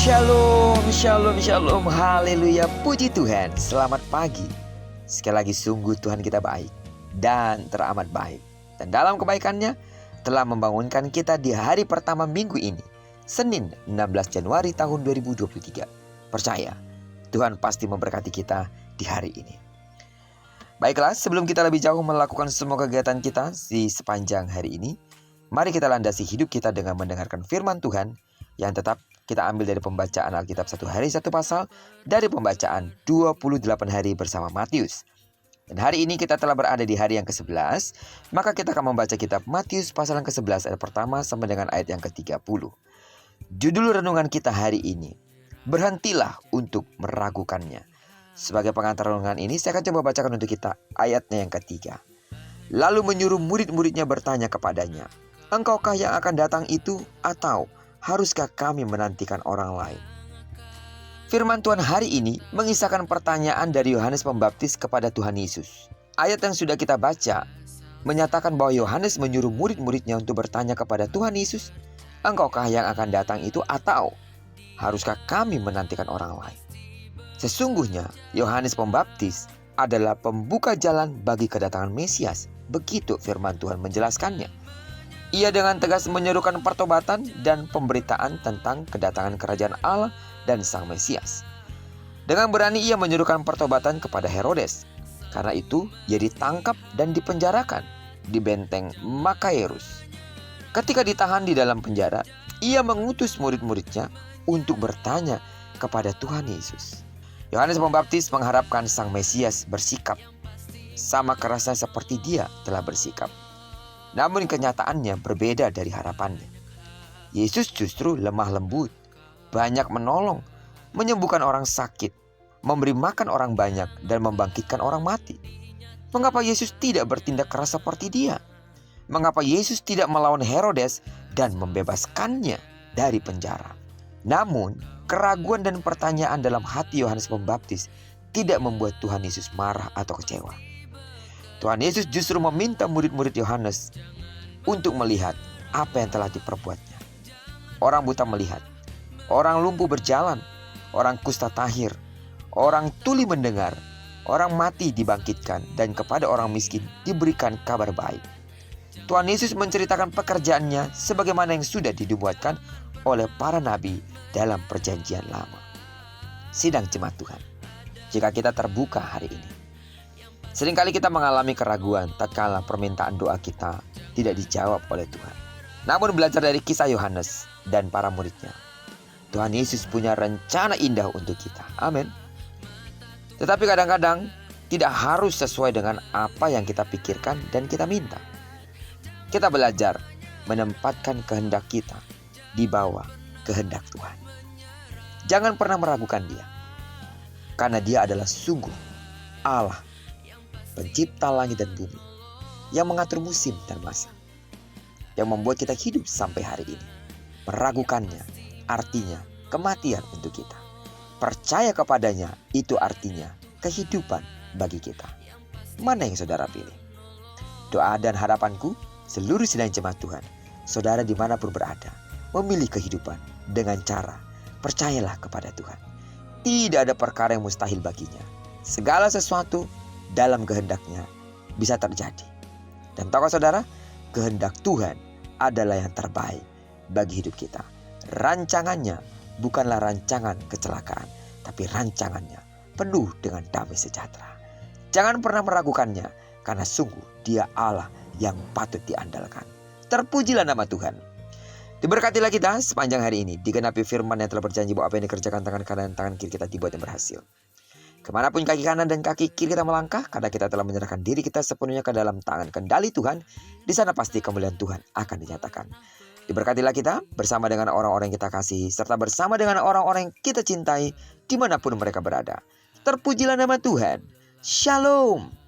Shalom, shalom, shalom, haleluya, puji Tuhan. Selamat pagi. Sekali lagi sungguh Tuhan kita baik dan teramat baik. Dan dalam kebaikannya telah membangunkan kita di hari pertama minggu ini, Senin 16 Januari tahun 2023. Percaya, Tuhan pasti memberkati kita di hari ini. Baiklah, sebelum kita lebih jauh melakukan semua kegiatan kita di sepanjang hari ini, mari kita landasi hidup kita dengan mendengarkan firman Tuhan yang tetap kita ambil dari pembacaan Alkitab 1 hari 1 pasal dari pembacaan 28 hari bersama Matius. Dan hari ini kita telah berada di hari yang ke-11, maka kita akan membaca kitab Matius pasal yang ke-11 ayat pertama sampai dengan ayat yang ke-30. Judul renungan kita hari ini, berhentilah untuk meragukannya. Sebagai pengantar renungan ini, saya akan coba bacakan untuk kita ayatnya yang ketiga. Lalu menyuruh murid-muridnya bertanya kepadanya, engkaukah yang akan datang itu atau haruskah kami menantikan orang lain? Firman Tuhan hari ini mengisahkan pertanyaan dari Yohanes Pembaptis kepada Tuhan Yesus. Ayat yang sudah kita baca menyatakan bahwa Yohanes menyuruh murid-muridnya untuk bertanya kepada Tuhan Yesus, engkaukah yang akan datang itu atau haruskah kami menantikan orang lain? Sesungguhnya Yohanes Pembaptis adalah pembuka jalan bagi kedatangan Mesias. Begitu firman Tuhan menjelaskannya. Ia dengan tegas menyerukan pertobatan dan pemberitaan tentang kedatangan kerajaan Allah dan Sang Mesias. Dengan berani ia menyerukan pertobatan kepada Herodes. Karena itu ia ditangkap dan dipenjarakan di benteng Makaerus. Ketika ditahan di dalam penjara, ia mengutus murid-muridnya untuk bertanya kepada Tuhan Yesus. Yohanes Pembaptis mengharapkan Sang Mesias bersikap sama kerasnya seperti dia telah bersikap. Namun kenyataannya berbeda dari harapannya. Yesus justru lemah lembut, banyak menolong, menyembuhkan orang sakit, memberi makan orang banyak, dan membangkitkan orang mati. Mengapa Yesus tidak bertindak keras seperti dia? Mengapa Yesus tidak melawan Herodes dan membebaskannya dari penjara? Namun, keraguan dan pertanyaan dalam hati Yohanes Pembaptis tidak membuat Tuhan Yesus marah atau kecewa. Tuhan Yesus justru meminta murid-murid Yohanes untuk melihat apa yang telah diperbuatnya. Orang buta melihat, orang lumpuh berjalan, orang kusta tahir, orang tuli mendengar, orang mati dibangkitkan, dan kepada orang miskin diberikan kabar baik. Tuhan Yesus menceritakan pekerjaannya sebagaimana yang sudah dinubuatkan oleh para nabi dalam perjanjian lama. Sidang jemaat Tuhan, jika kita terbuka hari ini, seringkali kita mengalami keraguan tatkala permintaan doa kita tidak dijawab oleh Tuhan. Namun belajar dari kisah Yohanes dan para muridnya, Tuhan Yesus punya rencana indah untuk kita. Amin. Tetapi kadang-kadang tidak harus sesuai dengan apa yang kita pikirkan dan kita minta. Kita belajar menempatkan kehendak kita di bawah kehendak Tuhan. Jangan pernah meragukan Dia, karena Dia adalah sungguh Allah, pencipta langit dan bumi, yang mengatur musim dan masa, yang membuat kita hidup sampai hari ini. Meragukannya artinya kematian untuk kita. Percaya kepadanya itu artinya kehidupan bagi kita. Mana yang saudara pilih? Doa dan harapanku, seluruh sidang jemaat Tuhan, saudara dimanapun berada, memilih kehidupan dengan cara percayalah kepada Tuhan. Tidak ada perkara yang mustahil baginya. Segala sesuatu dalam kehendaknya bisa terjadi. Dan tahukah saudara, kehendak Tuhan adalah yang terbaik bagi hidup kita. Rancangannya bukanlah rancangan kecelakaan, tapi rancangannya penuh dengan damai sejahtera. Jangan pernah meragukannya, karena sungguh Dia Allah yang patut diandalkan. Terpujilah nama Tuhan. Diberkatilah kita sepanjang hari ini, digenapi firman yang telah berjanji bahwa apa yang dikerjakan tangan kanan dan tangan kiri kita dibuat yang berhasil. Kemanapun kaki kanan dan kaki kiri kita melangkah, karena kita telah menyerahkan diri kita sepenuhnya ke dalam tangan kendali Tuhan, di sana pasti kemuliaan Tuhan akan dinyatakan. Diberkatilah kita bersama dengan orang-orang yang kita kasihi, serta bersama dengan orang-orang yang kita cintai dimanapun mereka berada. Terpujilah nama Tuhan. Shalom.